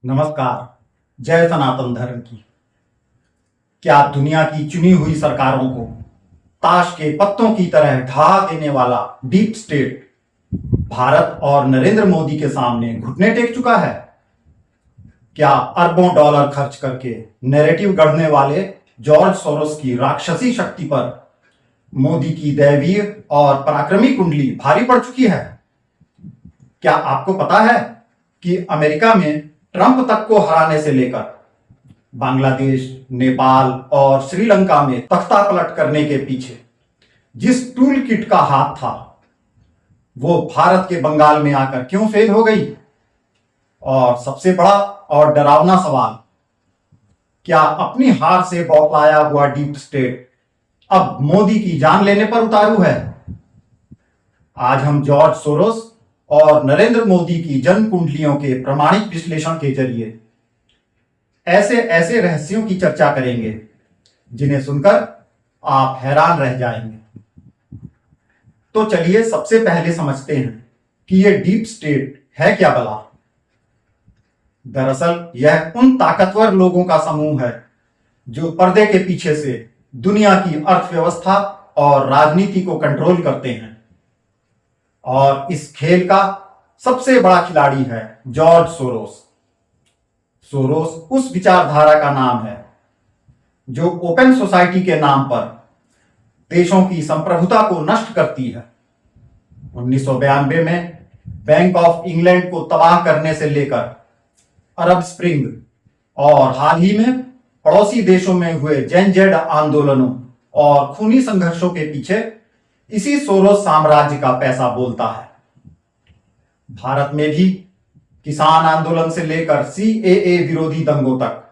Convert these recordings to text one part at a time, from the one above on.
नमस्कार। जय सनातन धर्म की। क्या दुनिया की चुनी हुई सरकारों को ताश के पत्तों की तरह ढा देने वाला डीप स्टेट भारत और नरेंद्र मोदी के सामने घुटने टेक चुका है? क्या अरबों डॉलर खर्च करके नैरेटिव गढ़ने वाले जॉर्ज सोरोस की राक्षसी शक्ति पर मोदी की दैवीय और पराक्रमी कुंडली भारी पड़ चुकी है? क्या आपको पता है कि अमेरिका में ट्रंप तक को हराने से लेकर बांग्लादेश, नेपाल और श्रीलंका में तख्ता पलट करने के पीछे जिस टूल किट का हाथ था, वो भारत के बंगाल में आकर क्यों फेल हो गई? और सबसे बड़ा और डरावना सवाल, क्या अपनी हार से बौखलाया हुआ डीप स्टेट अब मोदी की जान लेने पर उतारू है? आज हम जॉर्ज सोरोस और नरेंद्र मोदी की जन्म कुंडलियों के प्रामाणिक विश्लेषण के जरिए ऐसे ऐसे रहस्यों की चर्चा करेंगे जिन्हें सुनकर आप हैरान रह जाएंगे। तो चलिए सबसे पहले समझते हैं कि यह डीप स्टेट है क्या भला। दरअसल यह उन ताकतवर लोगों का समूह है जो पर्दे के पीछे से दुनिया की अर्थव्यवस्था और राजनीति को कंट्रोल करते हैं। और इस खेल का सबसे बड़ा खिलाड़ी है जॉर्ज सोरोस। सोरोस उस विचारधारा का नाम है जो ओपन सोसाइटी के नाम पर देशों की संप्रभुता को नष्ट करती है। 1992 में बैंक ऑफ इंग्लैंड को तबाह करने से लेकर अरब स्प्रिंग और हाल ही में पड़ोसी देशों में हुए जेन जेड आंदोलनों और खूनी संघर्षों के पीछे इसी सोरोस साम्राज्य का पैसा बोलता है। भारत में भी किसान आंदोलन से लेकर सीएए विरोधी दंगों तक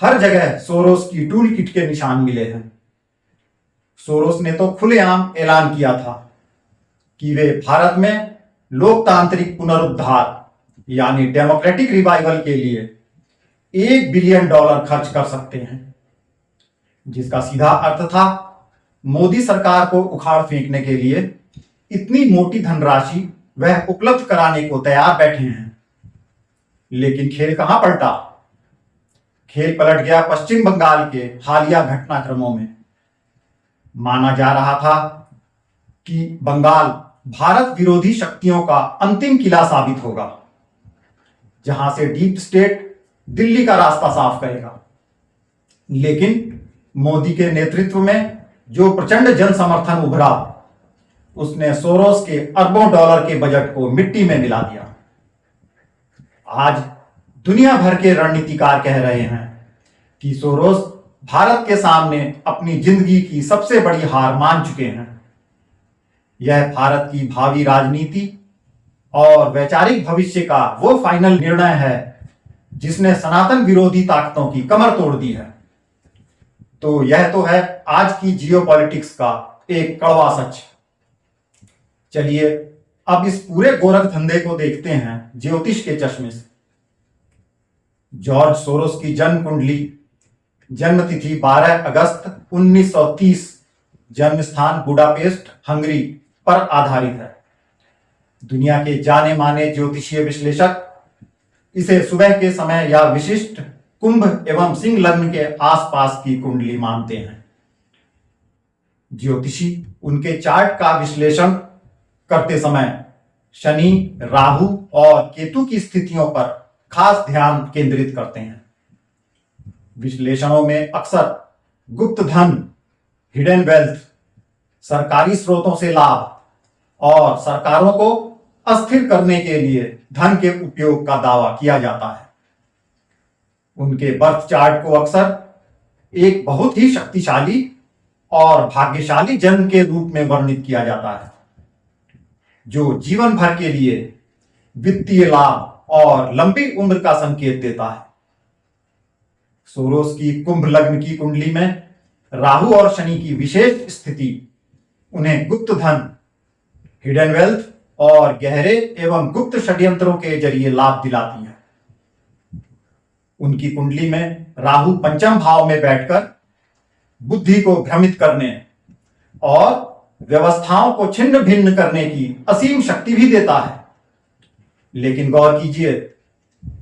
हर जगह सोरोस की टूल किट के निशान मिले हैं। सोरोस ने तो खुलेआम ऐलान किया था कि वे भारत में लोकतांत्रिक पुनरुद्धार यानी डेमोक्रेटिक रिवाइवल के लिए $1 बिलियन खर्च कर सकते हैं, जिसका सीधा अर्थ था मोदी सरकार को उखाड़ फेंकने के लिए इतनी मोटी धनराशि वह उपलब्ध कराने को तैयार बैठे हैं। लेकिन खेल कहां पलटा? खेल पलट गया पश्चिम बंगाल के हालिया घटनाक्रमों में। माना जा रहा था कि बंगाल भारत विरोधी शक्तियों का अंतिम किला साबित होगा, जहां से डीप स्टेट दिल्ली का रास्ता साफ करेगा। लेकिन मोदी के नेतृत्व में जो प्रचंड जन समर्थन उभरा, उसने सोरोस के अरबों डॉलर के बजट को मिट्टी में मिला दिया। आज दुनिया भर के रणनीतिकार कह रहे हैं कि सोरोस भारत के सामने अपनी जिंदगी की सबसे बड़ी हार मान चुके हैं। यह भारत की भावी राजनीति और वैचारिक भविष्य का वो फाइनल निर्णय है जिसने सनातन विरोधी ताकतों की कमर तोड़ दी है। तो यह तो है आज की जियोपॉलिटिक्स का एक कड़वा सच। चलिए अब इस पूरे गोरख धंधे को देखते हैं ज्योतिष के चश्मे से। जॉर्ज सोरोस की जन्म कुंडली, जन्म तिथि 12 अगस्त 1930, जन्म स्थान बुडापेस्ट, हंगरी पर आधारित है। दुनिया के जाने माने ज्योतिषीय विश्लेषक इसे सुबह के समय या विशिष्ट कुंभ एवं सिंह लग्न के आसपास की कुंडली मानते हैं। ज्योतिषी उनके चार्ट का विश्लेषण करते समय शनि, राहु और केतु की स्थितियों पर खास ध्यान केंद्रित करते हैं। विश्लेषणों में अक्सर गुप्त धन, हिडन वेल्थ, सरकारी स्रोतों से लाभ और सरकारों को अस्थिर करने के लिए धन के उपयोग का दावा किया जाता है। उनके बर्थ चार्ट को अक्सर एक बहुत ही शक्तिशाली और भाग्यशाली जन्म के रूप में वर्णित किया जाता है, जो जीवन भर के लिए वित्तीय लाभ और लंबी उम्र का संकेत देता है। सोरोस की कुंभ लग्न की कुंडली में राहु और शनि की विशेष स्थिति उन्हें गुप्त धन, हिडन वेल्थ और गहरे एवं गुप्त षड्यंत्रों के जरिए लाभ दिलाती है। उनकी कुंडली में राहु पंचम भाव में बैठकर बुद्धि को भ्रमित करने और व्यवस्थाओं को छिन्न भिन्न करने की असीम शक्ति भी देता है। लेकिन गौर कीजिए,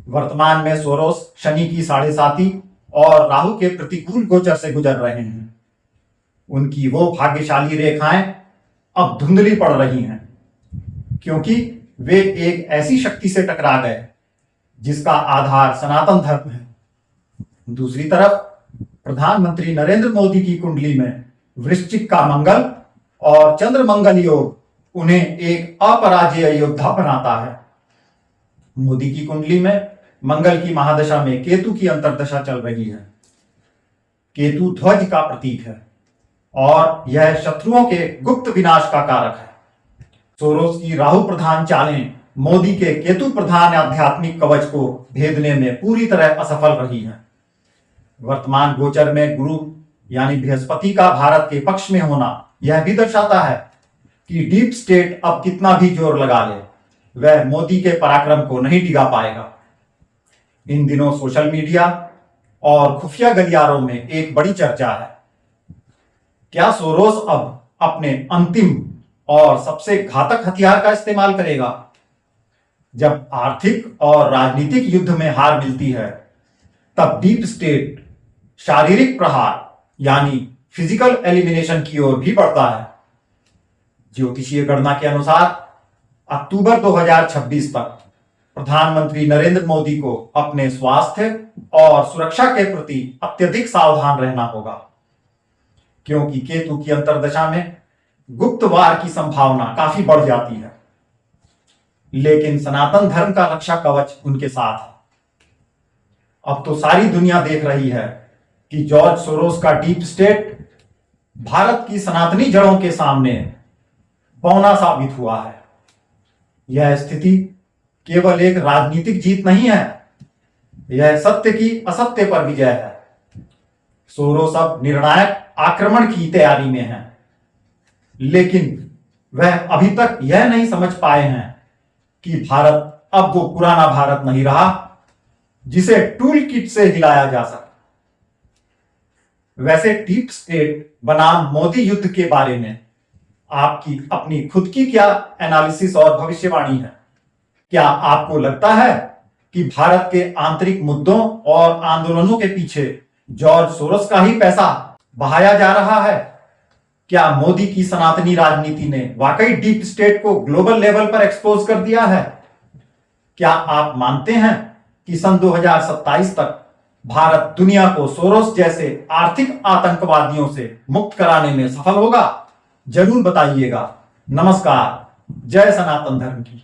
वर्तमान में सोरोस शनि की साढ़े साती और राहु के प्रतिकूल गोचर से गुजर रहे हैं। उनकी वो भाग्यशाली रेखाएं अब धुंधली पड़ रही हैं, क्योंकि वे एक ऐसी शक्ति से टकरा गए जिसका आधार सनातन धर्म है। दूसरी तरफ प्रधानमंत्री नरेंद्र मोदी की कुंडली में वृश्चिक का मंगल और चंद्र मंगल योग उन्हें एक अपराजेय योद्धा बनाता है। मोदी की कुंडली में मंगल की महादशा में केतु की अंतर्दशा चल रही है। केतु ध्वज का प्रतीक है और यह शत्रुओं के गुप्त विनाश का कारक है। सोरोस की राहु प्रधान चालें मोदी के केतु प्रधान आध्यात्मिक कवच को भेदने में पूरी तरह असफल रही हैं। वर्तमान गोचर में गुरु यानी बृहस्पति का भारत के पक्ष में होना यह भी दर्शाता है कि डीप स्टेट अब कितना भी जोर लगा ले, वह मोदी के पराक्रम को नहीं डिगा पाएगा। इन दिनों सोशल मीडिया और खुफिया गलियारों में एक बड़ी चर्चा है, क्या सोरोस अब अपने अंतिम और सबसे घातक हथियार का इस्तेमाल करेगा? जब आर्थिक और राजनीतिक युद्ध में हार मिलती है, तब डीप स्टेट शारीरिक प्रहार यानी फिजिकल एलिमिनेशन की ओर भी बढ़ता है। ज्योतिषीय गणना के अनुसार अक्टूबर 2026 तक प्रधानमंत्री नरेंद्र मोदी को अपने स्वास्थ्य और सुरक्षा के प्रति अत्यधिक सावधान रहना होगा, क्योंकि केतु की अंतर्दशा में गुप्त वार की संभावना काफी बढ़ जाती है। लेकिन सनातन धर्म का रक्षा कवच उनके साथ है। अब तो सारी दुनिया देख रही है कि जॉर्ज सोरोस का डीप स्टेट भारत की सनातनी जड़ों के सामने पौना साबित हुआ है। यह स्थिति केवल एक राजनीतिक जीत नहीं है, यह सत्य की असत्य पर विजय है। सोरोस अब निर्णायक आक्रमण की तैयारी में है, लेकिन वह अभी तक यह नहीं समझ पाए हैं कि भारत अब वो पुराना भारत नहीं रहा जिसे टूल किट से हिलाया जा सके। वैसे डीप स्टेट बनाम मोदी युद्ध के बारे में आपकी अपनी खुद की क्या एनालिसिस और भविष्यवाणी है? क्या आपको लगता है कि भारत के आंतरिक मुद्दों और आंदोलनों के पीछे जॉर्ज सोरोस का ही पैसा बहाया जा रहा है? क्या मोदी की सनातनी राजनीति ने वाकई डीप स्टेट को ग्लोबल लेवल पर एक्सपोज कर दिया है? क्या आप मानते हैं कि सन 2027 तक भारत दुनिया को सोरोस जैसे आर्थिक आतंकवादियों से मुक्त कराने में सफल होगा? जरूर बताइएगा। नमस्कार। जय सनातन धर्म की।